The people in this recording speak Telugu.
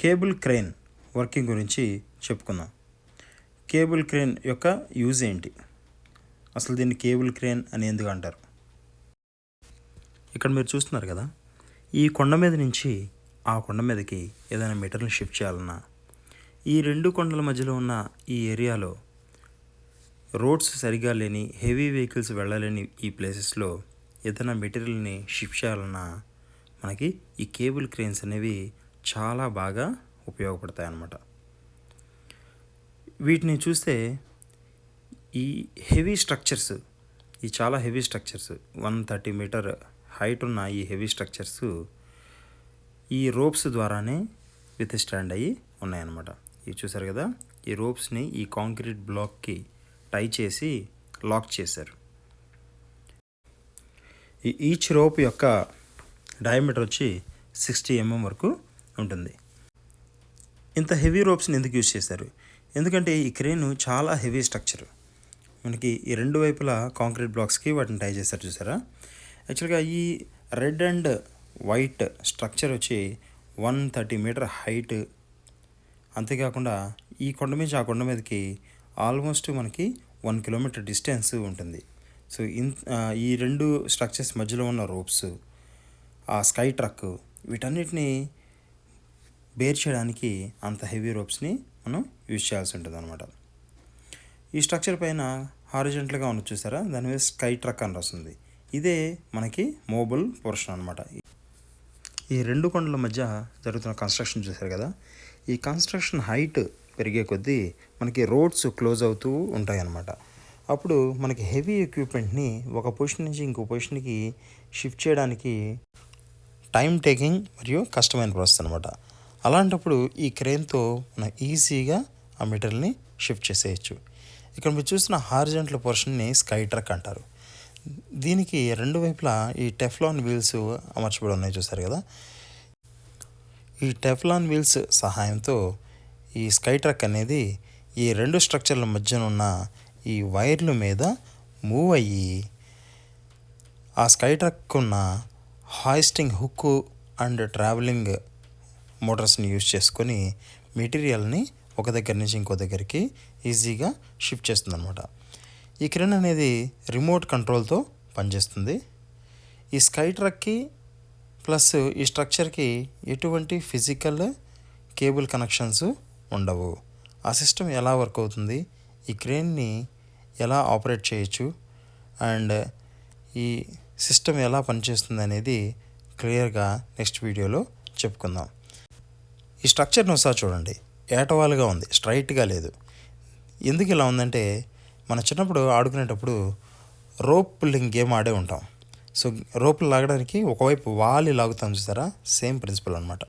కేబుల్ క్రేన్ వర్కింగ్ గురించి చెప్పుకుందాం. కేబుల్ క్రేన్ యొక్క యూజ్ ఏంటి, అసలు దీన్ని కేబుల్ క్రేన్ అని ఎందుకు అంటారు? ఇక్కడ మీరు చూస్తున్నారు కదా, ఈ కొండ మీద నుంచి ఆ కొండ మీదకి ఏదైనా మెటీరియల్ షిఫ్ట్ చేయాలన్నా, ఈ రెండు కొండల మధ్యలో ఉన్న ఈ ఏరియాలో రోడ్స్ సరిగా లేని, హెవీ వెహికల్స్ వెళ్ళలేని ఈ ప్లేసెస్లో ఏదైనా మెటీరియల్ని షిఫ్ట్ చేయాలన్నా మనకి ఈ కేబుల్ క్రేన్స్ అనేవి చాలా బాగా ఉపయోగపడతాయి అన్నమాట. వీటిని చూస్తే ఈ హెవీ స్ట్రక్చర్స్, ఈ చాలా హెవీ స్ట్రక్చర్స్ 130 మీటర్ హైట్ ఉన్న ఈ హెవీ స్ట్రక్చర్స్ ఈ రోప్స్ ద్వారానే విత్ స్టాండ్ అయ్యి ఉన్నాయన్నమాట. ఇవి చూసారు కదా, ఈ రోప్స్ని ఈ కాంక్రీట్ బ్లాక్కి టై చేసి లాక్ చేశారు. ఈచ్ రోప్ యొక్క డయామీటర్ వచ్చి 60 mm వరకు ఉంటుంది. ఇంత హెవీ రోప్స్ని ఎందుకు యూజ్ చేశారు? ఎందుకంటే ఈ క్రేన్ చాలా హెవీ స్ట్రక్చర్. మనకి ఈ రెండు వైపులా కాంక్రీట్ బ్లాక్స్కి వాటిని టై చేశారు చూసారా. యాక్చువల్గా ఈ రెడ్ అండ్ వైట్ స్ట్రక్చర్ వచ్చి 130 మీటర్ హైట్. అంతేకాకుండా ఈ కొండ మీద ఆ కొండ మీదకి ఆల్మోస్ట్ మనకి 1 కిలోమీటర్ డిస్టెన్స్ ఉంటుంది. సో ఈ రెండు స్ట్రక్చర్స్ మధ్యలో ఉన్న రోప్స్, ఆ స్కై ట్రక్, వీటన్నిటిని బేర్ చేయడానికి అంత హెవీ రోప్స్ని మనం యూజ్ చేయాల్సి ఉంటుంది అనమాట. ఈ స్ట్రక్చర్ పైన హారిజెంటల్గా ఉన్న చూసారా, దాని మీద స్కై ట్రక్ అని రాస్తుంది. ఇదే మనకి మోబుల్ పోర్షన్ అనమాట. ఈ రెండు కొండల మధ్య జరుగుతున్న కన్స్ట్రక్షన్ చూసారు కదా, ఈ కన్స్ట్రక్షన్ హైట్ పెరిగే కొద్దీ మనకి రోడ్స్ క్లోజ్ అవుతూ ఉంటాయి అన్నమాట. అప్పుడు మనకి హెవీ ఎక్విప్మెంట్ని ఒక పొజిషన్ నుంచి ఇంకో పొజిషన్కి షిఫ్ట్ చేయడానికి టైం టేకింగ్ మరియు కష్టమైన ప్రాసెస్ అనమాట. అలాంటప్పుడు ఈ క్రేన్తో మనం ఈజీగా ఆ మెటీరియల్ని షిఫ్ట్ చేసేయచ్చు. ఇక్కడ మీరు చూస్తున్న హారిజెంటల్ పోర్షన్ని స్కై ట్రక్ అంటారు. దీనికి రెండు వైపులా ఈ టెఫ్లాన్ వీల్స్ అమర్చబడి ఉన్నాయి చూసారు కదా. ఈ టెఫ్లాన్ వీల్స్ సహాయంతో ఈ స్కై ట్రక్ అనేది ఈ రెండు స్ట్రక్చర్ల మధ్యన ఉన్న ఈ వైర్ల మీద మూవ్ అయ్యి ఆ స్కై ట్రక్ ఉన్న హాయిస్టింగ్ హుక్ అండ్ ట్రావెలింగ్ మోటార్స్ని యూజ్ చేసుకొని మెటీరియల్ని ఒక దగ్గర నుంచి ఇంకో దగ్గరికి ఈజీగా షిఫ్ట్ చేస్తుంది అనమాట. ఈ క్రేన్ అనేది రిమోట్ కంట్రోల్తో పనిచేస్తుంది. ఈ స్కై ట్రక్కి ప్లస్ ఈ స్ట్రక్చర్కి ఎటువంటి ఫిజికల్ కేబుల్ కనెక్షన్స్ ఉండవు. ఆ సిస్టమ్ ఎలా వర్క్ అవుతుంది, ఈ క్రేన్ని ఎలా ఆపరేట్ చేయొచ్చు అండ్ ఈ సిస్టమ్ ఎలా పనిచేస్తుంది అనేది క్లియర్గా నెక్స్ట్ వీడియోలో చెప్పుకుందాం. ఈ స్ట్రక్చర్ని ఒకసారి చూడండి, ఏటవాలుగా ఉంది, స్ట్రైట్గా లేదు. ఎందుకు ఇలా ఉందంటే, మన చిన్నప్పుడు ఆడుకునేటప్పుడు రోప్ పుల్లింగ్ గేమ్ ఆడే ఉంటాం. సో రోపులు లాగడానికి ఒకవైపు వాలి లాగుతాం చూసారా, సేమ్ ప్రిన్సిపల్ అనమాట.